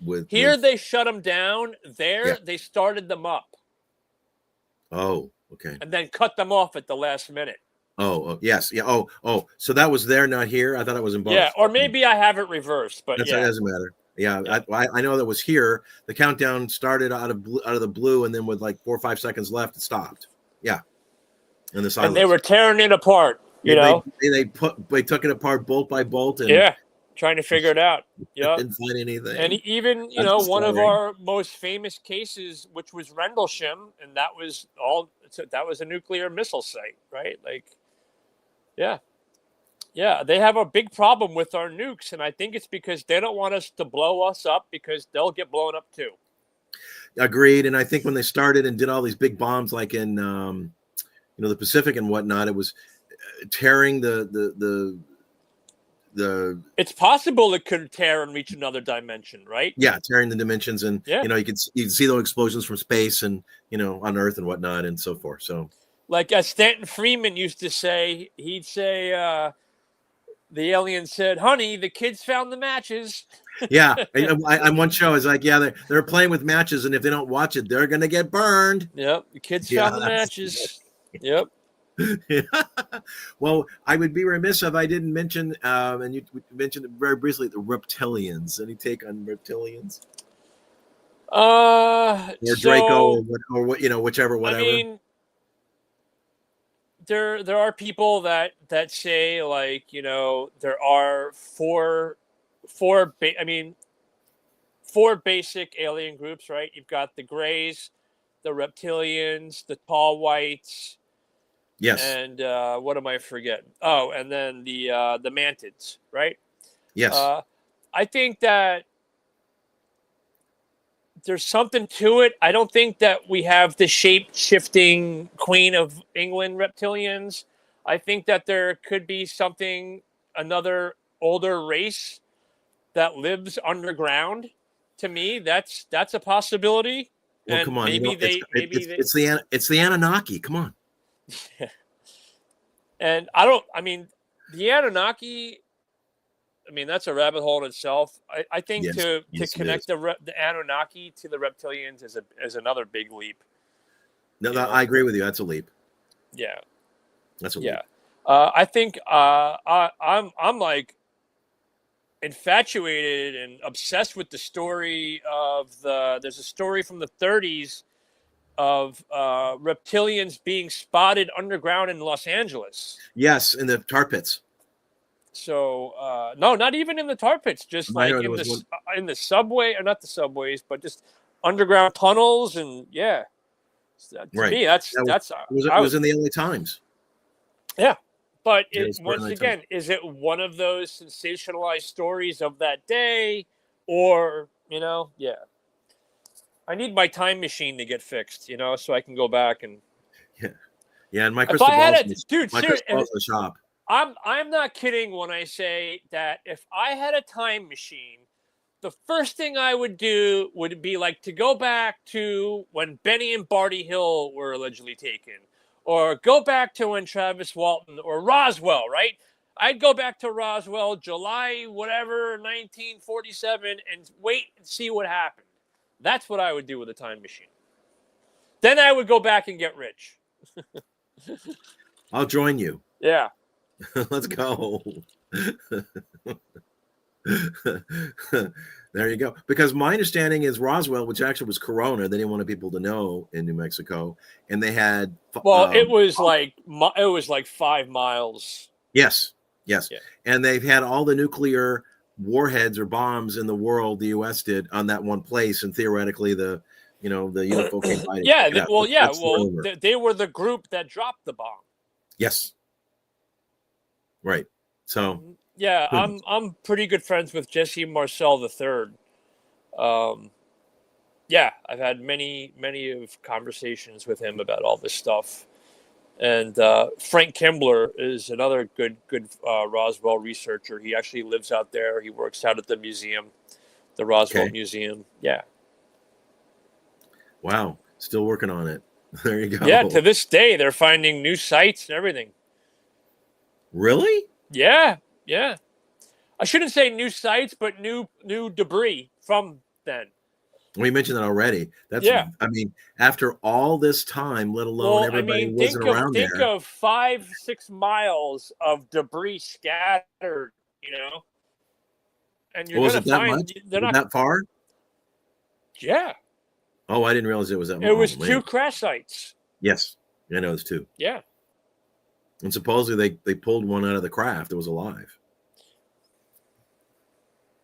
with they shut them down. yeah. There they started them up Oh, okay. and then cut them off at the last minute. Oh, yes, yeah. Oh. So that was there, not here. I thought it was in Yeah, both. or maybe I have it reversed, but That yeah. doesn't matter. Yeah, Yeah. I know that was here. The countdown started out of the blue, and then with like 4 or 5 seconds left, it stopped. Yeah, in the And they silos. were tearing it apart, They took it apart bolt by bolt and Yeah, trying to figure it out. Yeah. didn't find And anything. even, That's the one of story. our most famous cases, which was Rendlesham, and that was a nuclear missile site, right? Like, yeah. Yeah, they have a big problem with our nukes, and I think it's because they don't want us to blow us up because they'll get blown up too. Agreed. And I think when they started and did all these big bombs, like in the Pacific and whatnot, it was tearing the It's possible it could tear and reach another dimension, right? yeah, tearing the dimensions, and Yeah. you could see those explosions from space and on Earth and whatnot and so forth. So Like as Stanton Freeman used to say, he'd say, the alien said, "Honey, the kids found the matches." yeah, on one show it's like, yeah, they're playing with matches, and if they don't watch it, they're gonna get burned. Yep, the kids Yeah, found the matches. Yep. Well, I would be remiss if I didn't mention, and you mentioned it very briefly, the reptilians. Any take on reptilians or Draco So or what whichever, I whatever? mean, there are people that say like there are four basic alien groups, right? You've got the Greys, the Reptilians, the Tall Whites, Yes, and what am I forgetting? Oh, and then the Mantids, right? yes. I think that there's something to it. I don't think that we have the shape-shifting Queen of England reptilians. I think that there could be another older race that lives underground. To me, that's a possibility. Well, And come on, it's the Anunnaki. Come on. and I mean, the Anunnaki. I mean, that's a rabbit hole in itself. I think Yes, to yes, it connect is. the Anunnaki to the reptilians is another big leap. No, You know? I agree with you. That's a leap. Yeah, That's a leap. yeah. I think I'm like infatuated and obsessed with the story of There's a story from the 30s of reptilians being spotted underground in Los Angeles. Yes, in the tar pits. So no, not even in the tar pits, just I like heard it was one. in the subway, or not the subways, but just underground tunnels, and yeah. So, to Right. me, that's It was in the LA Times. yeah. But Yeah, it was part of once the LA Times. again, is it one of those sensationalized stories of that day, or yeah? I need my time machine to get fixed, so I can go back and. Yeah. Yeah, and my If crystal I had ball's a dude, my seriously, crystal ball's in the shop. I'm not kidding when I say that if I had a time machine, the first thing I would do would be like to go back to when Benny and Barty Hill were allegedly taken, or go back to when Travis Walton or Roswell, right? I'd go back to Roswell, July whatever, 1947, and wait and see what happened. That's what I would do with a time machine. Then I would go back and get rich. I'll join you. Yeah. Let's go. There you go. Because my understanding is Roswell, which actually was Corona, they didn't want people to know in New Mexico, and they had. Well, it was like 5 miles. Yes, Yeah. and they've had all the nuclear warheads or bombs in the world. The U.S. did on that one place, and theoretically, the UFO came by. They were the group that dropped the bomb. Yes. Right. So. Yeah, I'm pretty good friends with Jesse Marcel III. Yeah, I've had many of conversations with him about all this stuff. And Frank Kimbler is another good Roswell researcher. He actually lives out there. He works out at the museum, the Roswell Museum. Yeah. Wow, still working on it. There you go. Yeah, to this day, they're finding new sites and everything. Really? Yeah. Yeah, I shouldn't say new sites, but new debris from then. We mentioned that already. That's I mean, after all this time, let alone everybody wasn't around there. Think of 5-6 miles of debris scattered, and you're going to find they're not that far. Yeah. Oh, I didn't realize it was that. It was 2 crash sites. Yes, I know it's 2. Yeah. And supposedly they pulled one out of the craft that was alive.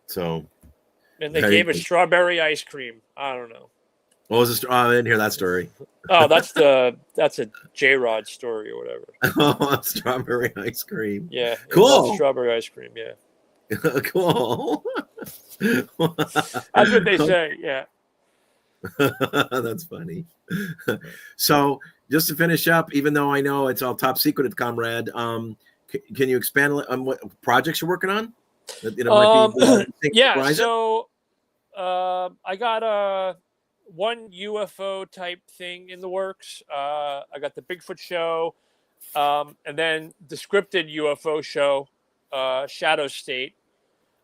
So. And they gave it strawberry ice cream. I don't know. What was this? Oh, I didn't hear that story. Oh, that's a J-Rod story or whatever. Oh, strawberry ice cream. Yeah. Cool. Strawberry ice cream. Yeah. Cool. That's what they say. Yeah. That's funny. So just to finish up, even though I know it's all top secret, comrade, can you expand on what projects you're working on? Yeah. So I got one UFO type thing in the works. I got the Bigfoot show, and then the scripted UFO show, Shadow State.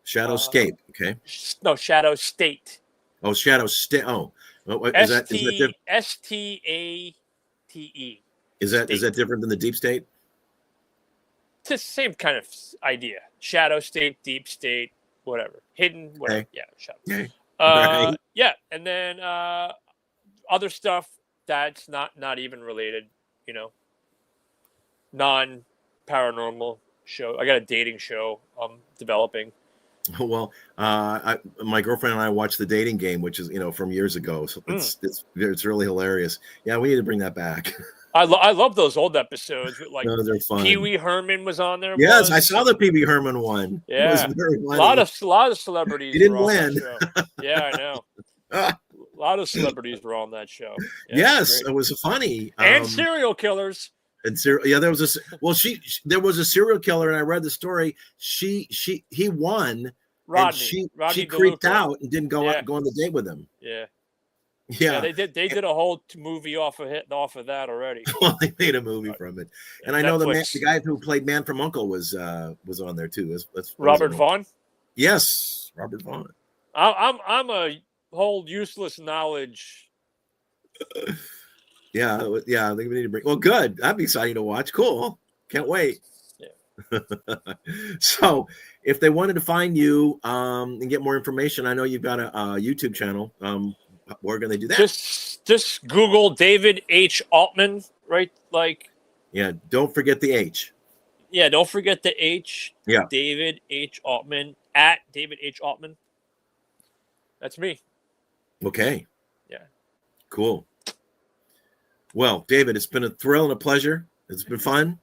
Shadowscape. Okay. No, Shadow State. Oh, Shadow State. Oh, is that STATE. Is that different than the Deep State? It's the same kind of idea. Shadow State, Deep State, whatever. Hidden, whatever. Okay. Yeah, Shadow. Okay. Right. Yeah, and then other stuff that's not even related, non-paranormal show. I got a dating show I'm developing. Well, my girlfriend and I watched The Dating Game, which is from years ago. So it's really hilarious. Yeah, we need to bring that back. I love those old episodes. Like they're fun. Pee Wee Herman was on there. Yes, I saw the Pee Wee Herman one. Yeah, it was very funny. a lot of celebrities. He didn't win. Yeah, I know. A lot of celebrities were on that show. Yeah, yes, it was funny. And serial killers. There was there was a serial killer, and I read the story. He won. Rodney. And she creeped out and didn't go on the date with him. Yeah. Yeah, they did a whole movie off of that already. Well, they made a movie from it, and I know the guy who played Man from U.N.C.L.E. was on there too. That's Robert Vaughn. Yes, Robert Vaughn. I'm a whole useless knowledge. Yeah. I think we need to bring. Well, good. That'd be exciting to watch. Cool. Can't wait. Yeah. So, if they wanted to find you and get more information, I know you've got a YouTube channel. Where can they do that? Just Google David H Altman, right? Like. Yeah. Don't forget the H. Yeah, don't forget the H. Yeah. David H. Altman at David H. Altman. That's me. Okay. Yeah. Cool. Well, David, it's been a thrill and a pleasure. It's been fun.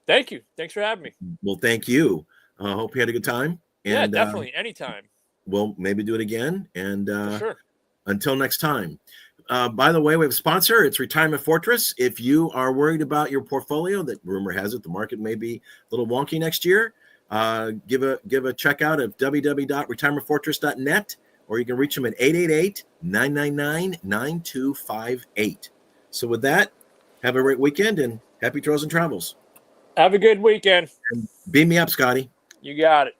Thank you. Thanks for having me. Well, thank you. Hope you had a good time. Yeah, And definitely. Anytime. we'll maybe do it again. And For sure. until next time. By the way, we have a sponsor. It's Retirement Fortress. If you are worried about your portfolio, that rumor has it the market may be a little wonky next year, give a check out at www.retirementfortress.net, or you can reach them at 888-999-9258. So with that, have a great weekend and happy trails and travels. Have a good weekend. And beam me up, Scotty. You got it.